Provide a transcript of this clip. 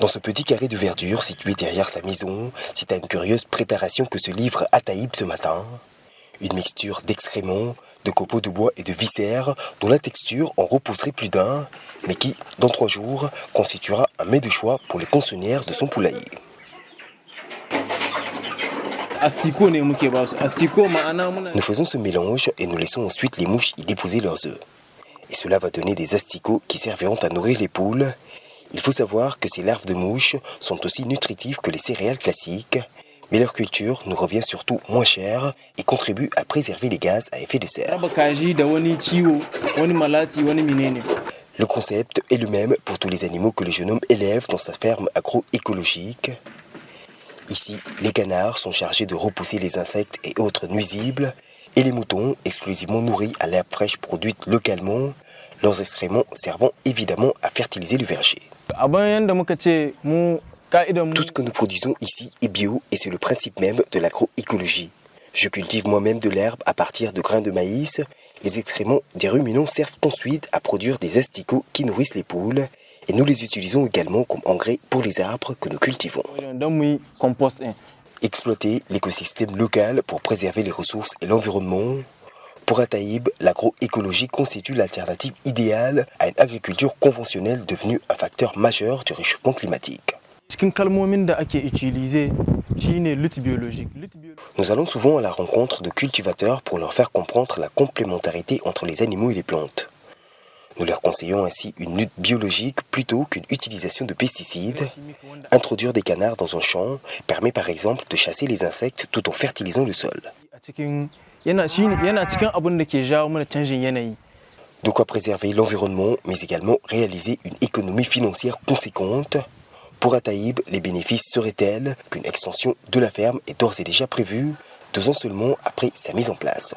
Dans ce petit carré de verdure situé derrière sa maison, c'est à une curieuse préparation que se livre Ataïb ce matin. Une mixture d'excréments, de copeaux de bois et de viscères dont la texture en repousserait plus d'un, mais qui, dans 3 jours, constituera un mets de choix pour les pensionnaires de son poulailler. Nous faisons ce mélange et nous laissons ensuite les mouches y déposer leurs œufs. Et cela va donner des asticots qui serviront à nourrir les poules. Il faut savoir que ces larves de mouches sont aussi nutritives que les céréales classiques, mais leur culture nous revient surtout moins chère et contribue à préserver les gaz à effet de serre. Le concept est le même pour tous les animaux que le jeune homme élève dans sa ferme agroécologique. Ici, les canards sont chargés de repousser les insectes et autres nuisibles, et les moutons, exclusivement nourris à l'herbe fraîche produite localement, leurs excréments servant évidemment à fertiliser le verger. Tout ce que nous produisons ici est bio et c'est le principe même de l'agroécologie. Je cultive moi-même de l'herbe à partir de grains de maïs. Les excréments des ruminants servent ensuite à produire des asticots qui nourrissent les poules et nous les utilisons également comme engrais pour les arbres que nous cultivons. Exploiter l'écosystème local pour préserver les ressources et l'environnement. Pour Ataïb, l'agroécologie constitue l'alternative idéale à une agriculture conventionnelle devenue un facteur majeur du réchauffement climatique. Nous allons souvent à la rencontre de cultivateurs pour leur faire comprendre la complémentarité entre les animaux et les plantes. Nous leur conseillons ainsi une lutte biologique plutôt qu'une utilisation de pesticides. Introduire des canards dans un champ permet par exemple de chasser les insectes tout en fertilisant le sol. De quoi préserver l'environnement, mais également réaliser une économie financière conséquente. Pour Ataïb, les bénéfices seraient tels qu'une extension de la ferme est d'ores et déjà prévue, 2 ans seulement après sa mise en place.